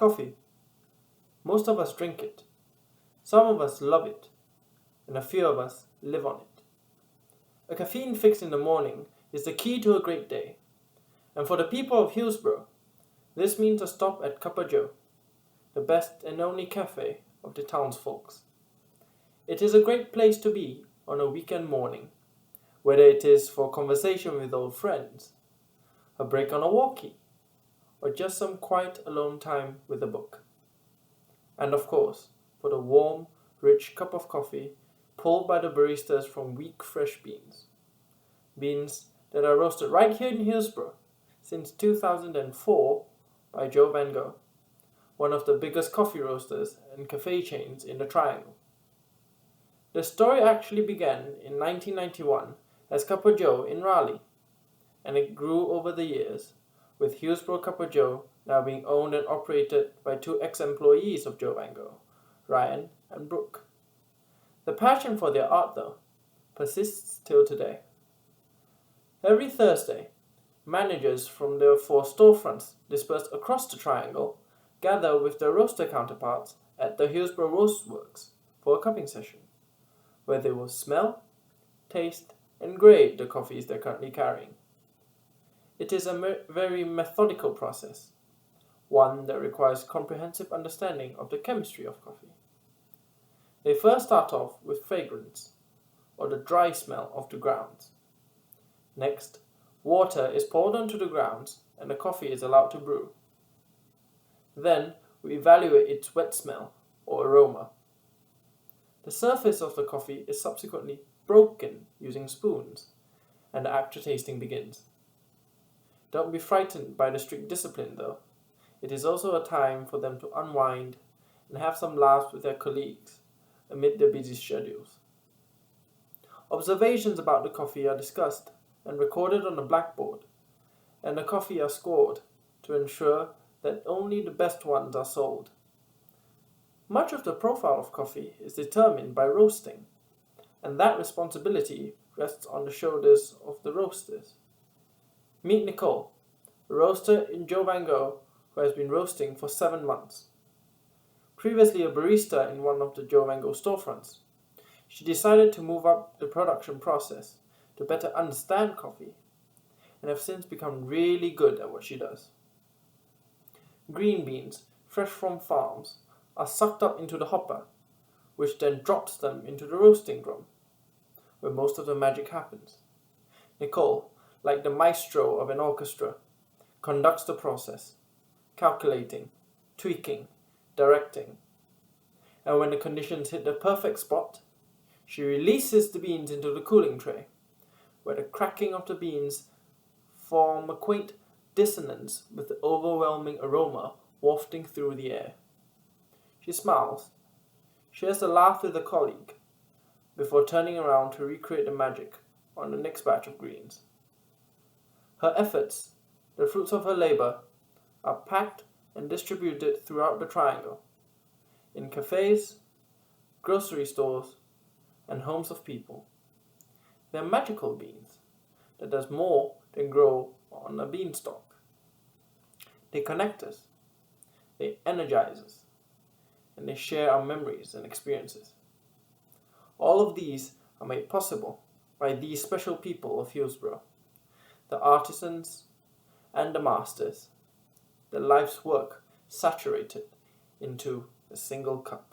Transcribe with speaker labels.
Speaker 1: Coffee. Most of us drink it. Some of us love it. And a few of us live on it. A caffeine fix in the morning is the key to a great day. And for the people of Hillsborough, this means a stop at Cuppa Joe, the best and only cafe of the townsfolks. It is a great place to be on a weekend morning, whether it is for conversation with old friends, a break on a walkie, or just some quiet alone time with a book. And of course, for the warm, rich cup of coffee pulled by the baristas from weak fresh beans. Beans that are roasted right here in Hillsborough since 2004 by Joe Van Gogh, one of the biggest coffee roasters and cafe chains in the Triangle. The story actually began in 1991 as Cuppa Joe in Raleigh, and it grew over the years, with Hillsborough Cuppa Joe now being owned and operated by two ex-employees of Joe Van Gogh, Ryan and Brooke. The passion for their art, though, persists till today. Every Thursday, managers from their 4 storefronts dispersed across the Triangle gather with their roaster counterparts at the Hillsborough Roast Works for a cupping session, where they will smell, taste, and grade the coffees they're currently carrying. It is a very methodical process, one that requires comprehensive understanding of the chemistry of coffee. They first start off with fragrance, or the dry smell of the grounds. Next, water is poured onto the grounds and the coffee is allowed to brew. Then, we evaluate its wet smell, or aroma. The surface of the coffee is subsequently broken using spoons, and the actual tasting begins. Don't be frightened by the strict discipline, though. It is also a time for them to unwind and have some laughs with their colleagues amid their busy schedules. Observations about the coffee are discussed and recorded on a blackboard, and the coffee are scored to ensure that only the best ones are sold. Much of the profile of coffee is determined by roasting, and that responsibility rests on the shoulders of the roasters. Meet Nicole, a roaster in Joe Van Gogh who has been roasting for 7 months. Previously a barista in one of the Joe Van Gogh storefronts, she decided to move up the production process to better understand coffee, and have since become really good at what she does. Green beans, fresh from farms, are sucked up into the hopper, which then drops them into the roasting drum, where most of the magic happens. Nicole, like the maestro of an orchestra, conducts the process, calculating, tweaking, directing, and when the conditions hit the perfect spot, she releases the beans into the cooling tray, where the cracking of the beans form a quaint dissonance with the overwhelming aroma wafting through the air. She smiles, shares a laugh with a colleague, before turning around to recreate the magic on the next batch of greens. Her efforts, the fruits of her labor, are packed and distributed throughout the Triangle, in cafes, grocery stores, and homes of people. They're magical beans that does more than grow on a beanstalk. They connect us, they energize us, and they share our memories and experiences. All of these are made possible by these special people of Hillsborough, the artisans and the masters, their life's work saturated into a single cup.